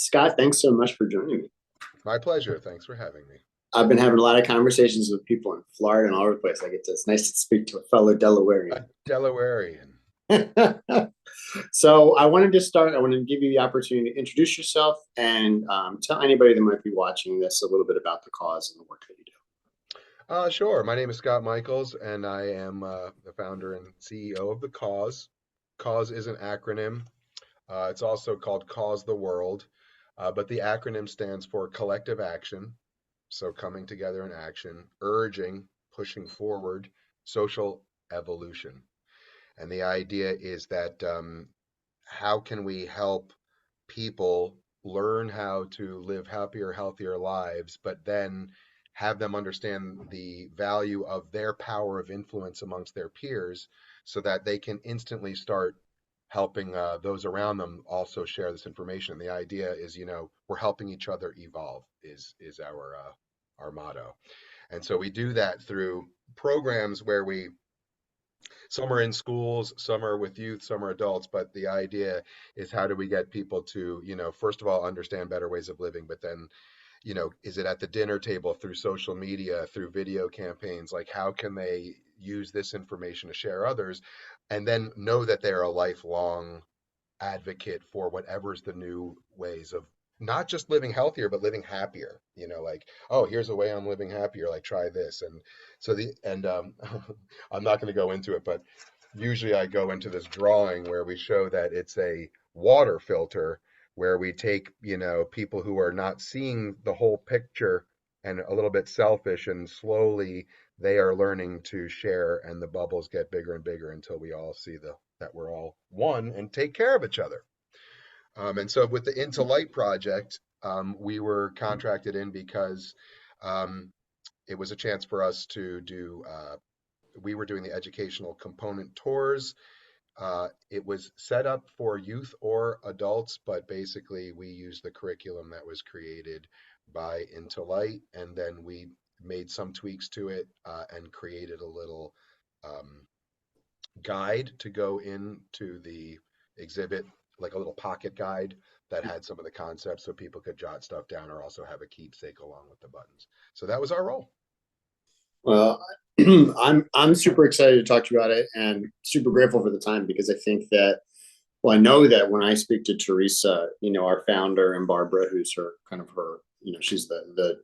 Scott, thanks so much for joining me. My pleasure. Thanks for having me. I've been having a lot of conversations with people in Florida and all over the place. It's nice to speak to a fellow A Delawarean. Delawarean. So I wanted to start. I wanted to give you the opportunity to introduce yourself and tell anybody that might be watching this a little bit about the cause and the work that you do. Sure. My name is Scott Michels, and I am the founder and CEO of the C.A.U.S.E. C.A.U.S.E is an acronym. It's also called Cause the World, but the acronym stands for collective action. So coming together in action, urging, pushing forward social evolution. And the idea is that how can we help people learn how to live happier, healthier lives, but then have them understand the value of their power of influence amongst their peers so that they can instantly start helping those around them also share this information. The idea is, we're helping each other evolve is our motto. And so we do that through programs where we some are in schools, some are with youth, some are adults, but the idea is how do we get people to, first of all, understand better ways of living, but then, is it at the dinner table, through social media, through video campaigns? Like, how can they use this information to share others and then know that they're a lifelong advocate for whatever's the new ways of not just living healthier, but living happier. Like, oh, here's a way I'm living happier. Like, try this. And so I'm not going to go into it, but usually I go into this drawing where we show that it's a water filter where we take, people who are not seeing the whole picture and a little bit selfish, and slowly they are learning to share, and the bubbles get bigger and bigger until we all see that we're all one and take care of each other. And so with the Into Light project, we were contracted in because um, it was a chance for us to do, we were doing the educational component tours. It was set up for youth or adults, but basically we used the curriculum that was created by Into Light, and then we made some tweaks to it and created a little um, guide to go into the exhibit, like a little pocket guide that had some of the concepts so people could jot stuff down or also have a keepsake along with the buttons. So that was our role. Well, I'm super excited to talk to you about it and super grateful for the time because I think that I know that when I speak to Teresa, our founder, and Barbara, who's she's the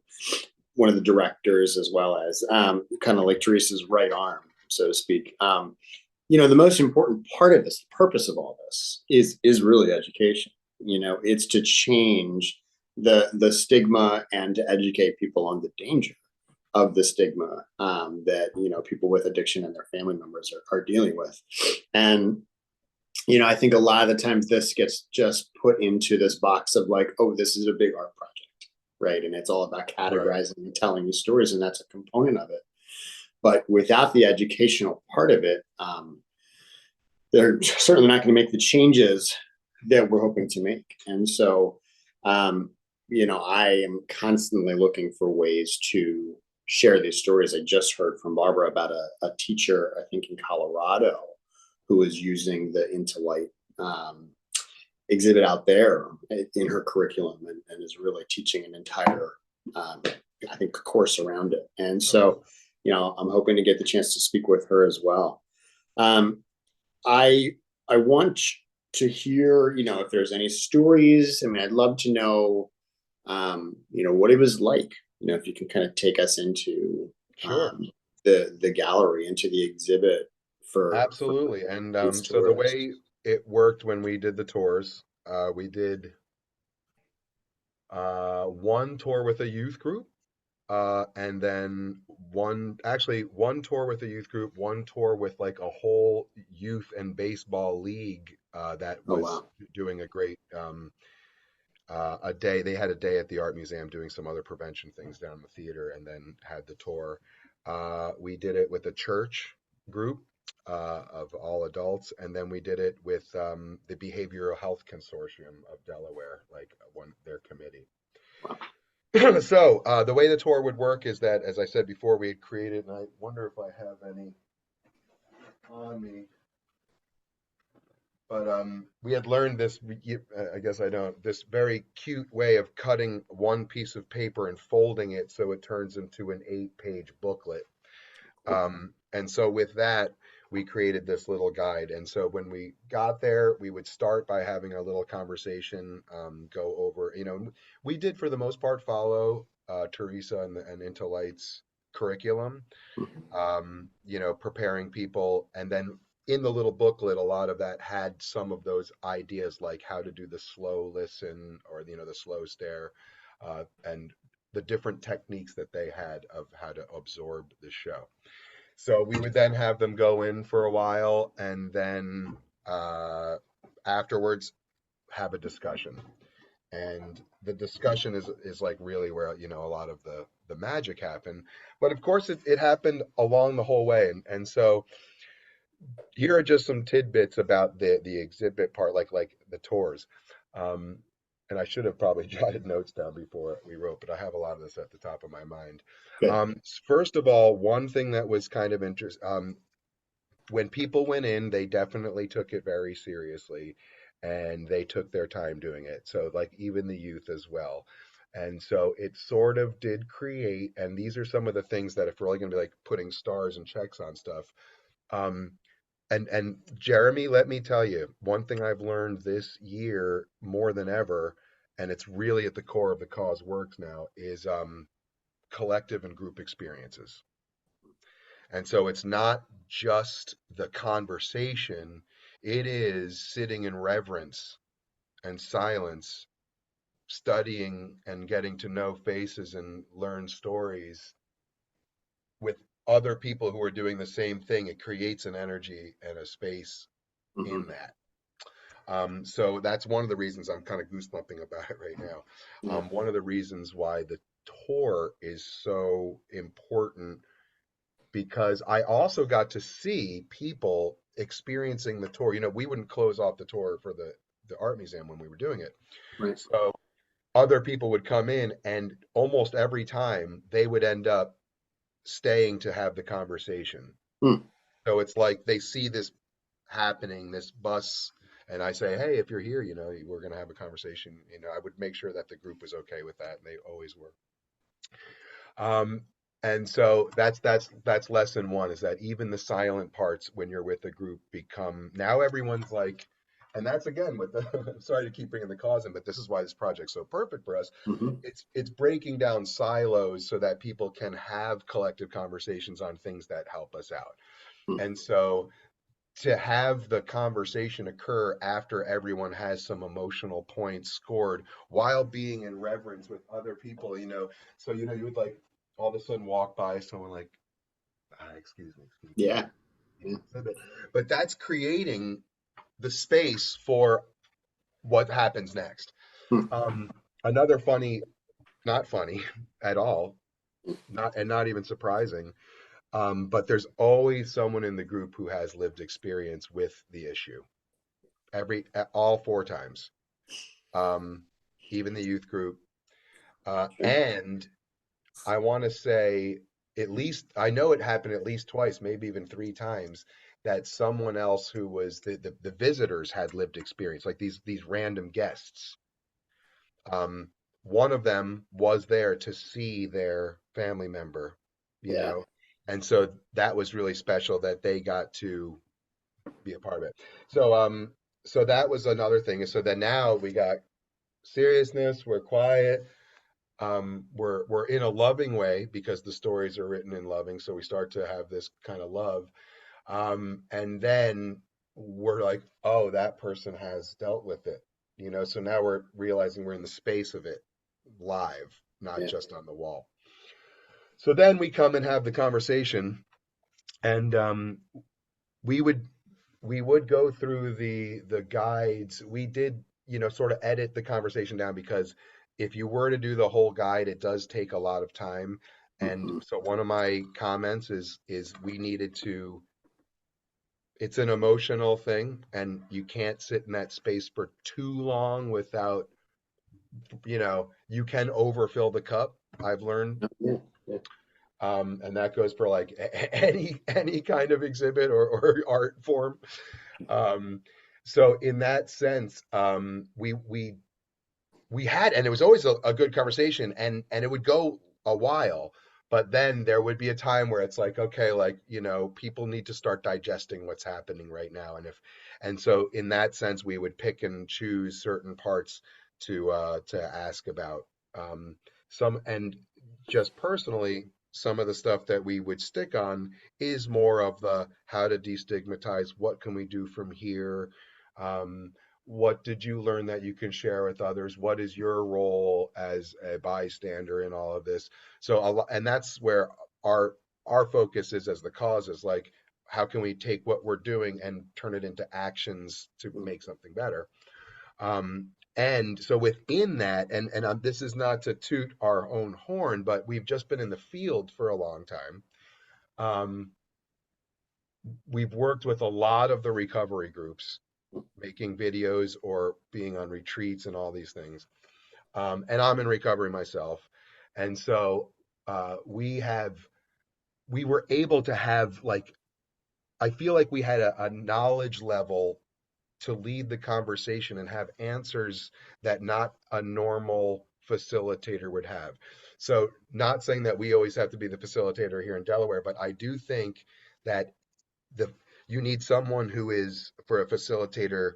one of the directors as well as kind of like Teresa's right arm, so to speak. The most important part of this, the purpose of all this, is really education. It's to change the stigma and to educate people on the danger of the stigma that people with addiction and their family members are dealing with. And I think a lot of the times this gets just put into this box of like, oh, this is a big art project, right? And it's all about categorizing and telling you stories, and that's a component of it. But without the educational part of it, they're certainly not going to make the changes that we're hoping to make. And so, I am constantly looking for ways to share these stories. I just heard from Barbara about a teacher, I think in Colorado, who is using the Into Light exhibit out there in her curriculum and is really teaching an entire, I think, course around it. And so, I'm hoping to get the chance to speak with her as well. I want to hear, if there's any stories. I mean, I'd love to know, what it was like. If you can kind of take us into Sure. the gallery, into the exhibit Absolutely. for And its so the tourists. way it worked when we did the tours, we did one tour with a youth group, and then one tour with a youth group, one tour with like a whole youth and baseball league that Oh was wow. doing a great a day. They had a day at the art museum doing some other prevention things down in the theater, and then had the tour. We did it with a church group of all adults, and then we did it with the Behavioral Health Consortium of Delaware, like their committee. Wow. So the way the tour would work is that, as I said before, we had created, and I wonder if I have any on me. But we had learned this, I guess I don't, this very cute way of cutting one piece of paper and folding it so it turns into an 8-page booklet. And so with that, we created this little guide. And so when we got there, we would start by having a little conversation, go over, we did for the most part follow Teresa and Into Light's curriculum, preparing people. And then in the little booklet, a lot of that had some of those ideas, like how to do the slow listen or, the slow stare, and the different techniques that they had of how to absorb the show. So we would then have them go in for a while and then afterwards have a discussion. And the discussion is like really where, a lot of the magic happened. But of course it happened along the whole way. And so here are just some tidbits about the exhibit part, like the tours. Um, and I should have probably jotted notes down before we wrote, but I have a lot of this at the top of my mind. Good. First of all, one thing that was kind of interesting, when people went in, they definitely took it very seriously and they took their time doing it. So, like, even the youth as well. And so it sort of did create, and these are some of the things that if we're really going to be like putting stars and checks on stuff. Um, and Jeremy, let me tell you, one thing I've learned this year more than ever, and it's really at the core of the cause works now, is collective and group experiences. And so it's not just the conversation, it is sitting in reverence and silence, studying and getting to know faces and learn stories with other people who are doing the same thing. It creates an energy and a space in Hmm. that. So that's one of the reasons I'm kind of goosebumping about it right now. Yeah. One of the reasons why the tour is so important, because I also got to see people experiencing the tour. We wouldn't close off the tour for the art museum when we were doing it. Right. So other people would come in, and almost every time they would end up staying to have the conversation. Hmm. So it's like they see this happening, this bus, and I say, hey, if you're here, we're going to have a conversation. I would make sure that the group was okay with that, and they always were. Um, and so that's lesson one, is that even the silent parts when you're with a group become, now everyone's like, and that's again with the I'm sorry to keep bringing the cause in, but this is why this project's so perfect for us. Hmm. It's breaking down silos so that people can have collective conversations on things that help us out. Hmm. And so to have the conversation occur after everyone has some emotional points scored while being in reverence with other people, so you would like all of a sudden walk by someone like, excuse me, Yeah. Yeah. but that's creating the space for what happens next. Hmm. um Another funny, not funny at all, not even surprising, but there's always someone in the group who has lived experience with the issue, all 4 times, um, even the youth group. Sure. And I want to say, at least, I know it happened at least twice, maybe even 3 times, that someone else who was the visitors had lived experience, like these random guests. Um, One of them was there to see their family member, you Yeah. know, and so that was really special that they got to be a part of it. So that was another thing. So then now we got seriousness, we're quiet, we're in a loving way because the stories are written in loving, so we start to have this kind of love. And then we're like, oh, that person has dealt with it, so now we're realizing we're in the space of it live, not Yeah. just on the wall. So then we come and have the conversation, and we would we would go through the guides. We did, sort of edit the conversation down, because if you were to do the whole guide, it does take a lot of time. And Hmm. so one of my comments is we needed to, it's an emotional thing, and you can't sit in that space for too long without, you can overfill the cup, I've learned. Yeah. Yeah. And that goes for like any kind of exhibit or art form. Um, so in that sense, we had, and it was always a good conversation, and it would go a while, but then there would be a time where it's like, okay, like, people need to start digesting what's happening right now. And so in that sense, we would pick and choose certain parts to ask about. um some, and just personally, some of the stuff that we would stick on is more of the how to destigmatize, what can we do from here, um what did you learn that you can share with others? What is your role as a bystander in all of this? So and that's where our our focus is as the cause, is like, how can we take what we're doing and turn it into actions to make something better? And so within that, and this is not to toot our own horn, but we've just been in the field for a long time. Um, we've worked with a lot of the recovery groups, making videos or being on retreats and all these things. And I'm in recovery myself. And so we were able to have, like, I feel like we had a knowledge level to lead the conversation and have answers that not a normal facilitator would have. So, not saying that we always have to be the facilitator here in Delaware, but I do think that the you need someone who is, for a facilitator,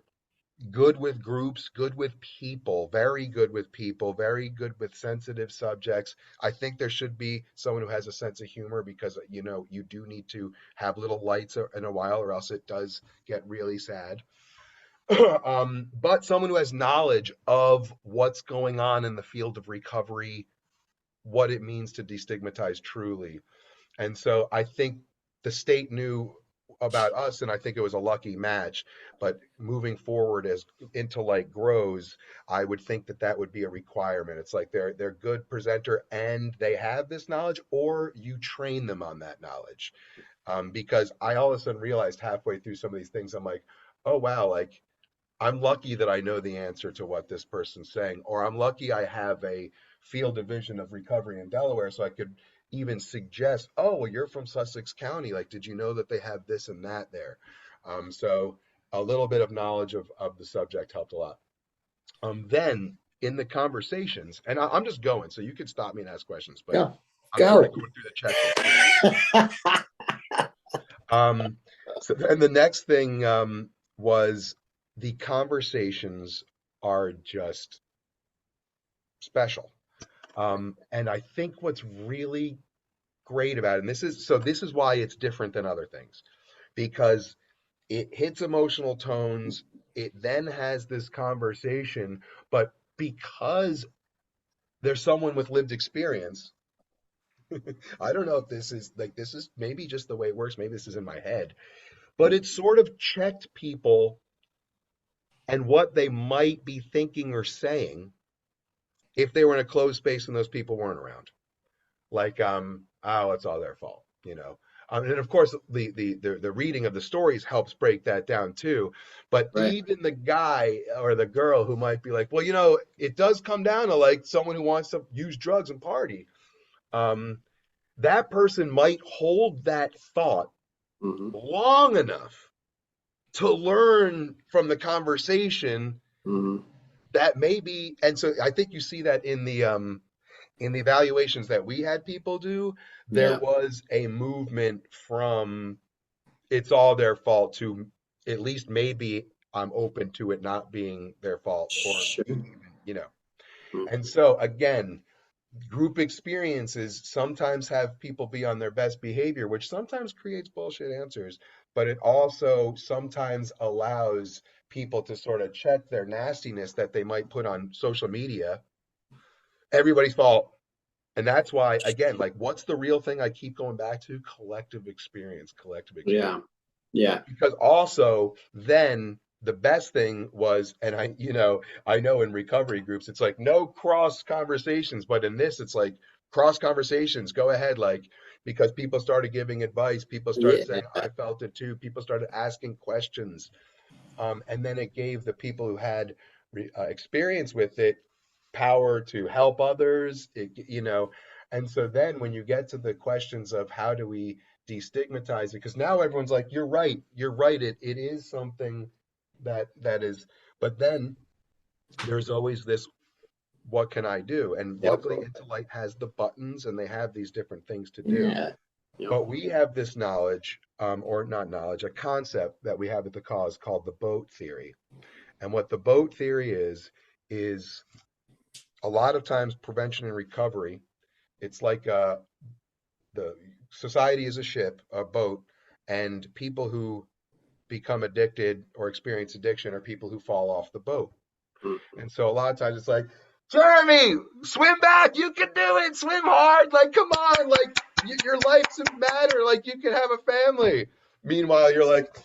good with groups, good with people, very good with people, very good with sensitive subjects. I think there should be someone who has a sense of humor, because you do need to have little lights in a while, or else it does get really sad. But someone who has knowledge of what's going on in the field of recovery, what it means to destigmatize truly. And so I think the state knew about us, and I think it was a lucky match. But moving forward, as Intellite grows, I would think that that would be a requirement. It's like they're good presenter and they have this knowledge, or you train them on that knowledge. Because I all of a sudden realized halfway through some of these things, I'm like, oh wow, like, I'm lucky that I know the answer to what this person's saying, or I'm lucky I have a field division of recovery in Delaware, so I could even suggest, oh, well, you're from Sussex County. Like, did you know that they have this and that there? So a little bit of knowledge of the subject helped a lot. Then in the conversations, and I'm just going, so you can stop me and ask questions, but Yeah, I'm sort of go. going through the checklist here. Um, so then the next thing was, the conversations are just special. And I think what's really great about it, and this is why it's different than other things, because it hits emotional tones, it then has this conversation, but because there's someone with lived experience, I don't know if this is maybe just the way it works, maybe this is in my head, but it sort of checked people and what they might be thinking or saying if they were in a closed space and those people weren't around. Like, oh, it's all their fault, you know. And of course, the reading of the stories helps break that down too. But Right. even the guy or the girl who might be like, well, it does come down to, like, someone who wants to use drugs and party. Um, that person might hold that thought Hmm. long enough to learn from the conversation Hmm. that maybe, and so I think you see that in the evaluations that we had people do, there Yeah. was a movement from it's all their fault to, at least maybe I'm open to it not being their fault, or Sure. even, and so again, group experiences sometimes have people be on their best behavior, which sometimes creates bullshit answers, but it also sometimes allows people to sort of check their nastiness that they might put on social media. Everybody's fault. And that's why, again, like, what's the real thing I keep going back to? Collective experience, collective experience. Yeah. Yeah. Because also, then the best thing was, and I know in recovery groups, it's like no cross conversations, but in this, it's like cross conversations, go ahead, like, because people started giving advice, people started saying, Yeah. I felt it too, people started asking questions. And then it gave the people who had experience with it power to help others, and so then when you get to the questions of how do we destigmatize it, because now everyone's like, you're right, it is something that is, but then there's always this, what can I do? And Yep. luckily Intellite has the buttons and they have these different things to do. Yeah. Yep. But we have this knowledge, or not knowledge, a concept that we have at the cause called the boat theory. And what the boat theory is a lot of times prevention and recovery. It's like the society is a ship, a boat, and people who become addicted or experience addiction are people who fall off the boat. Mhm. And so a lot of times it's like, Jeremy, swim back. You can do it. Swim hard. Like, come on. Like, your life doesn't matter. Like, you can have a family. Meanwhile, you're like,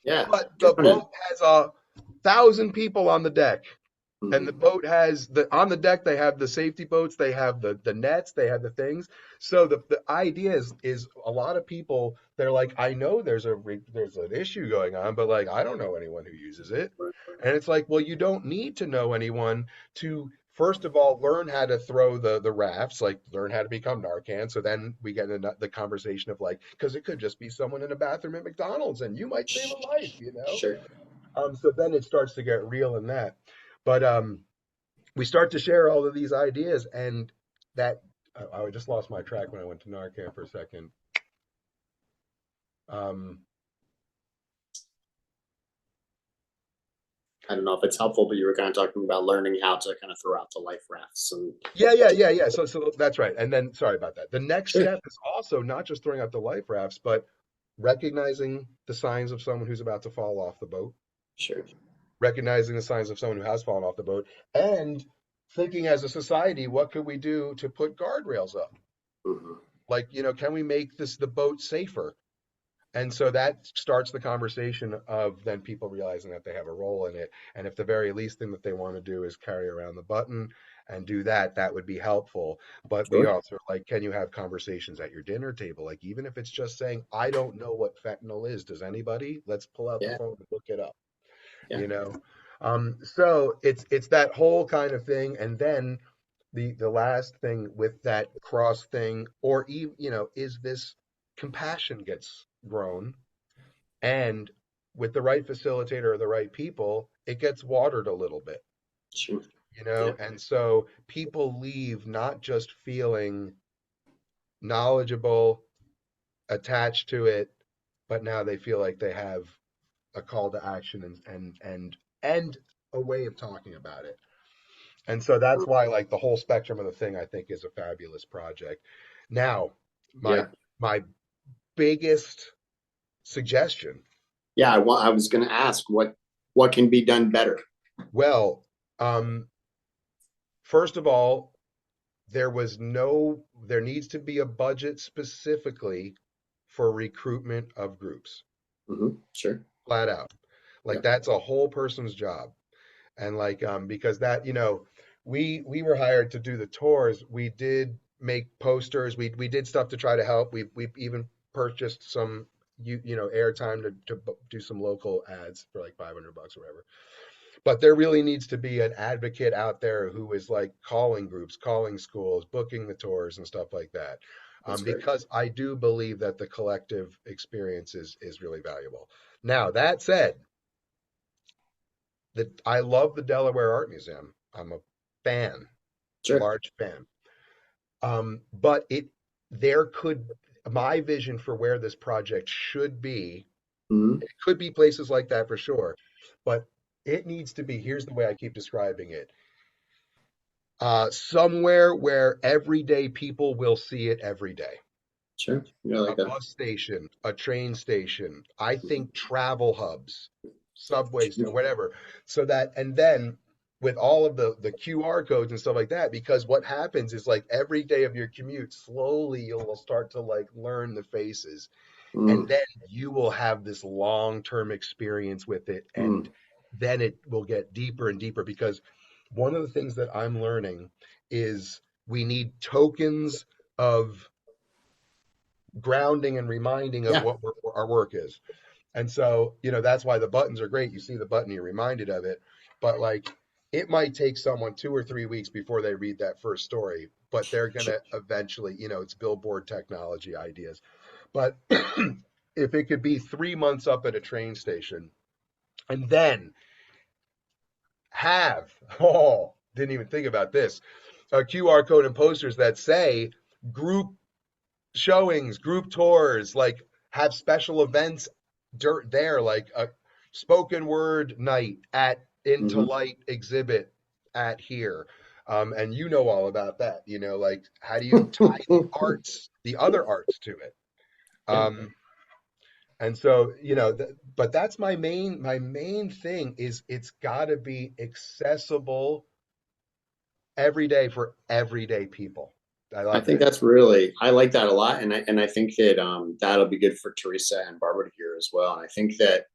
Yeah. but the Drowning. boat has 1,000 people on the deck. And the Mhm. boat has the on the deck, they have the safety boats, they have the nets, they have the things. So the idea is a lot of people, they're like, I know there's an issue going on, but like I don't know anyone who uses it. And it's like, well, you don't need to know anyone to first of all learn how to throw the rafts, like learn how to become Narcan. So then we get into the conversation of like, because it could just be someone in a bathroom at McDonald's and you might save a life, you know? Sure. So then it starts to get real in that. But we start to share all of these ideas, and that I just lost my track when I went to Narcan for a second. Um, I don't know if it's helpful, but you were kind of talking about learning how to kind of throw out the life rafts and yeah. So that's right. And then sorry about that. The next sure, step is also not just throwing out the life rafts, but recognizing the signs of someone who's about to fall off the boat, sure. recognizing the signs of someone who has fallen off the boat, and thinking as a society, what could we do to put guardrails up? Mhm. Like, can we make the boat safer? And so that starts the conversation of then people realizing that they have a role in it. And if the very least thing that they want to do is carry around the button and do that, that would be helpful. But we Sure. also like, can you have conversations at your dinner table? Like, even if it's just saying, I don't know what fentanyl is. Does anybody? Let's pull out the Yeah. phone and look it up, Yeah. you know? So it's that whole kind of thing. And then the last thing with that cross thing, or even, is this compassion gets grown, and with the right facilitator or the right people, it gets watered a little bit, Sure. Yeah. and so people leave not just feeling knowledgeable, attached to it, but now they feel like they have a call to action and a way of talking about it. And so that's why like the whole spectrum of the thing I think is a fabulous project. Now, my Yeah. my biggest suggestion, Yeah. I was going to ask what can be done better. well, um, first of all, there needs to be a budget specifically for recruitment of groups, Sure. flat out. Like Yeah. that's a whole person's job. And like because that, we were hired to do the tours. We did make posters. We did stuff to try to help. We even purchased some airtime to do some local ads for like $500 or whatever. But there really needs to be an advocate out there who is like calling groups, calling schools, booking the tours and stuff like that. That's great. Because I do believe that the collective experience is really valuable. Now, that said, that I love the Delaware Art Museum. I'm a fan, Sure. large fan. But there could, my vision for where this project should be, Hmm. it could be places like that for sure, but it needs to be, here's the way I keep describing it, somewhere where everyday people will see it every day. Sure. Yeah, A like that. bus station, a train station, I think travel hubs, subways, whatever. So that, and then with all of the QR codes and stuff like that, because what happens is like every day of your commute, slowly you'll start to like learn the faces. And Mm, then you will have this long-term experience with it. And mm. then it will get deeper and deeper because one of the things that I'm learning is we need tokens of grounding and reminding of Yeah. what our work is. And so, that's why the buttons are great. You see the button, you're reminded of it. But like, it might take someone 2 or 3 weeks before they read that first story, but they're going Sure. to eventually, it's billboard technology ideas. But if it could be 3 months up at a train station And then have, oh, didn't even think about this, a QR code and posters that say group showings, group tours, like have special events there, like a spoken word night at Into Mhm. Light exhibit at here. And you know all about that, like how do you tie the arts, the other arts to it? Yeah, Um, and so, but that's my main thing is it's got to be accessible every day for everyday people. I I love think that. that's really, I like that a lot, and I think that that'll be good for Teresa and Barbara to hear as well. And I think that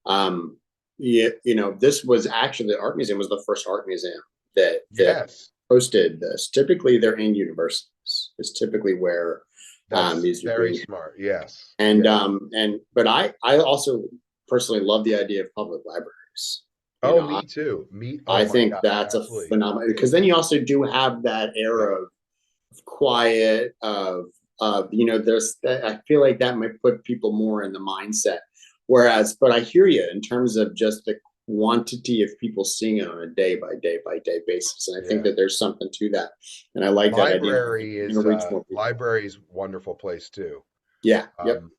um, this was actually the art museum was the first art museum that Yes, hosted this. Typically, they're in universities. Is typically where that's these are very being. smart. Yes, And yes. but I also personally love the idea of public libraries. You Oh, know, me too. Me. I Oh my think gosh, that's a absolutely. phenomenal because then you also do have that Yeah. era of quiet of there's I feel like that might put people more in the mindset. Whereas, but I hear you in terms of just the quantity of people seeing it on a day by day by day basis, and I think Yeah. that there's something to that, and I like that idea. I think you're going to reach more people. Library is wonderful place too. Yeah. Yep. Um,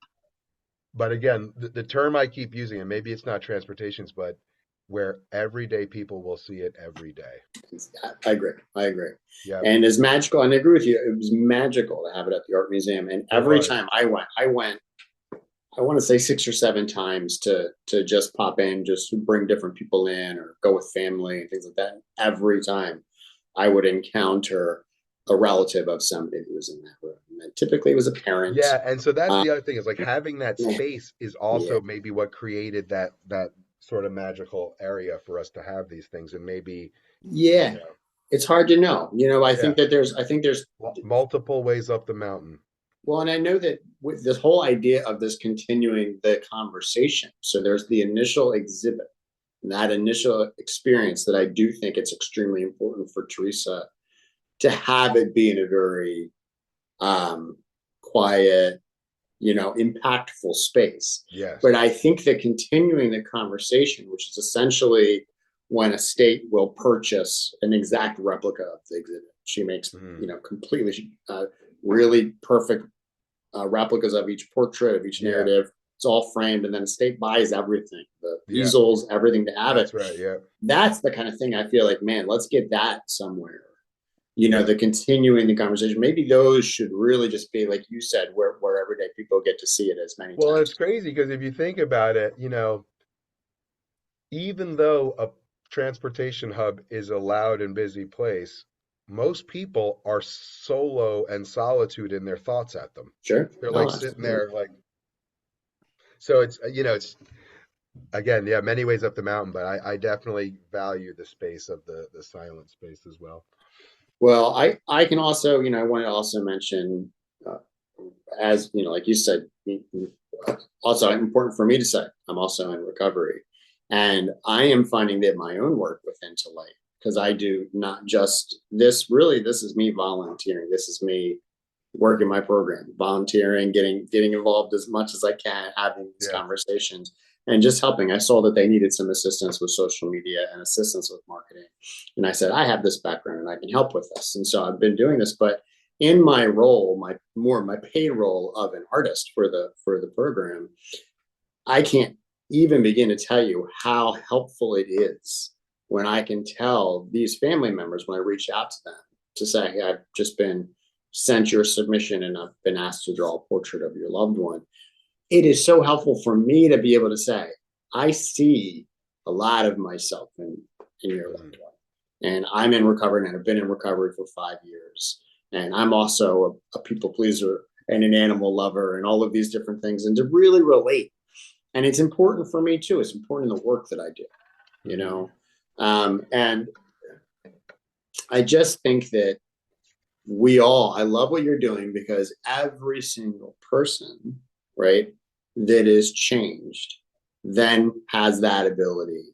but again, the term I keep using, and maybe it's not transportations, but where everyday people will see it every day. I agree. I agree. Yep, And it's magical. And I agree with you. It was magical to have it at the art museum. And it every was. time I went, I want to say 6 or 7 times to just pop in, just bring different people in or go with family and things like that. Every time I would encounter a relative of somebody who was in that room. And typically it was a parent. Yeah, and so that's Uh, the other thing is like having that space is yeah. also maybe what created that sort of magical area for us to have these things, and maybe, you Yeah. know, It's hard to know. yeah, I think there's multiple ways up the mountain. Well, and I know that with this whole idea of this continuing the conversation, so there's the initial exhibit, and that initial experience that I do think it's extremely important for Teresa to have it be in a very quiet, impactful space. Yes. But I think that continuing the conversation, which is essentially when a state will purchase an exact replica of the exhibit, she makes, Mhm. completely really perfect replicas of each portrait, of each Yeah. narrative. It's all framed, and then the state buys everything, the Yeah. easels, everything to have it. That's right. Yeah. That's the kind of thing I feel like, man, let's get that somewhere. Yeah. The continuing the conversation. Maybe those should really just be, like you said, where everyday people get to see it as many Well, it's times. crazy because if you think about it, even though a transportation hub is a loud and busy place, most people are solo and solitude in their thoughts at them. Sure. They're like No, sitting absolutely. there like, so it's again, yeah, many ways up the mountain, but I definitely value the space of the silent space as well. Well, I can also, I want to also mention, uh, as like you said, also important for me to say, I'm also in recovery, and I am finding that my own work with Into Light, because I do not just this. Really, this is me volunteering. This is me working my program, volunteering, getting involved as much as I can, having these Yeah. conversations, and just helping. I saw that they needed some assistance with social media and assistance with marketing, and I said I have this background and I can help with this. And so I've been doing this, but in my role, my paid role of an artist for the program, I can't even begin to tell you how helpful it is when I can tell these family members when I reach out to them to say, hey, I've just been sent your submission and I've been asked to draw a portrait of your loved one. It is so helpful for me to be able to say, I see a lot of myself in your Mhm. loved one. And I'm in recovery and I've been in recovery for 5 years. And I'm also a people pleaser and an animal lover and all of these different things. And to really relate, and it's important for me too. It's important in the work that I do, you Mhm. know. And I just think that I love what you're doing because every single person, right, that is changed then has that ability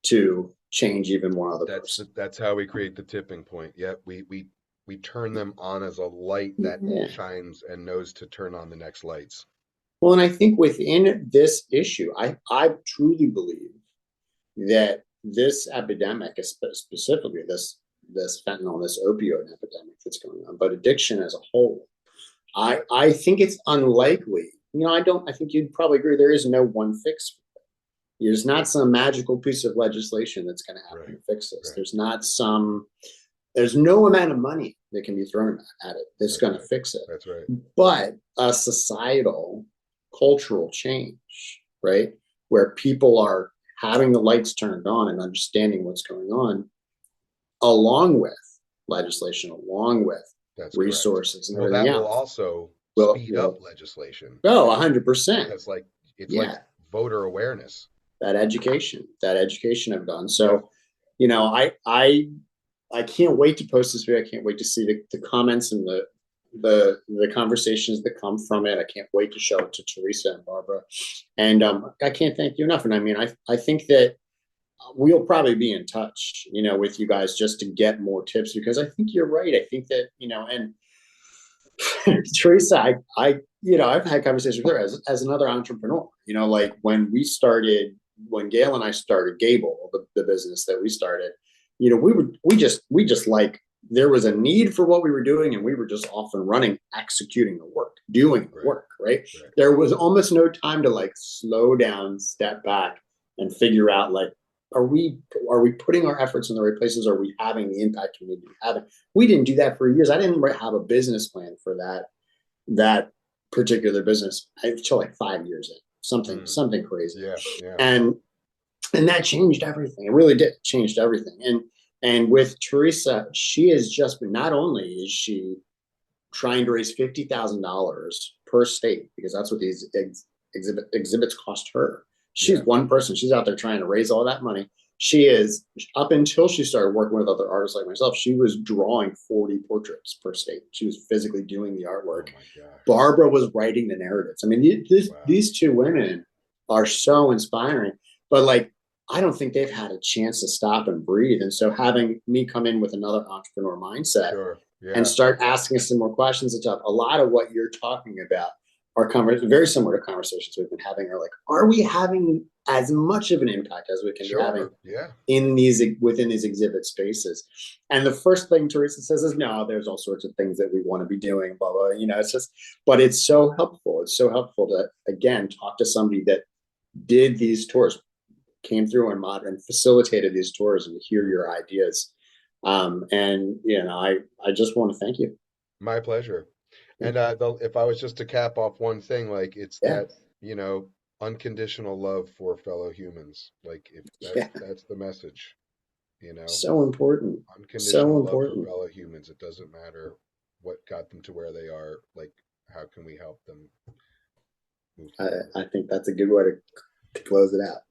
to change even one other person. That's how we create the tipping point. Yep, we turn them on as a light that Yeah. shines and knows to turn on the next lights. Well, and I think within this issue, I truly believe that this epidemic, specifically this fentanyl, this opioid epidemic that's going on, but addiction as a whole, I think it's unlikely. I think you'd probably agree there is no one fix. There's not some magical piece of legislation that's going to happen Right. to fix this. Right. There's no amount of money that can be thrown at it that's going to Right. fix it. That's right. But a societal, cultural change, right, where people are having the lights turned on and understanding what's going on, along with legislation, along with That's correct. resources and Well, everything that will else, will will speed up will legislation. go And 100%. that's like, it's like Yeah, voter awareness. that education I've done. Yeah. So, you know, I can't wait to post this video. I can't wait to see the comments and the conversations that come from it. I can't wait to show it to Teresa and Barbara. And I can't thank you enough. And I mean, I think that we'll probably be in touch, with you guys just to get more tips, because I think you're right. I think that, and Teresa, I've had conversations with her as another entrepreneur. Like when Gail and I started Gable, the business that we started. We just like, there was a need for what we were doing, and we were just off and running, executing the work, doing the Right. work. Right. Right. There was almost no time to like slow down, step back, and figure out like, are we putting our efforts in the right places? Are we having the impact we need to be having? We didn't do that for years. I didn't have a business plan for that particular business until like 5 years in, something crazy. Yeah. Yeah. And that changed everything. It really did changed everything. And with Teresa, she has just been, not only is she trying to raise $50,000 per state, because that's what these exhibits cost her. She's Yeah. one person. She's out there trying to raise all that money. She is, up until she started working with other artists like myself, she was drawing 40 portraits per state. She was physically doing the Oh artwork. my gosh. Barbara was writing the narratives. I mean, Wow. these two women are so inspiring, but like, I don't think they've had a chance to stop and breathe. And so having me come in with another entrepreneur mindset Sure. and Yeah. start asking us some more questions and stuff, a lot of what you're talking about are very similar to conversations we've been having. Are like, are we having as much of an impact as we can be having Sure. Yeah. within these exhibit spaces? And the first thing Teresa says is, no, there's all sorts of things that we want to be doing, blah blah. It's just, but it's so helpful. It's so helpful to, again, talk to somebody that did these tours, came through and facilitated these tours, and hear your ideas. And I just want to thank you. My pleasure. And if I was just to cap off one thing, like it's Yeah, that, unconditional love for fellow humans. Like if yeah, that's the message, you know, so important, so unconditional love for important. fellow humans. It doesn't matter what got them to where they are. Like, how can we help them move I, forward? I think that's a good way to close it out.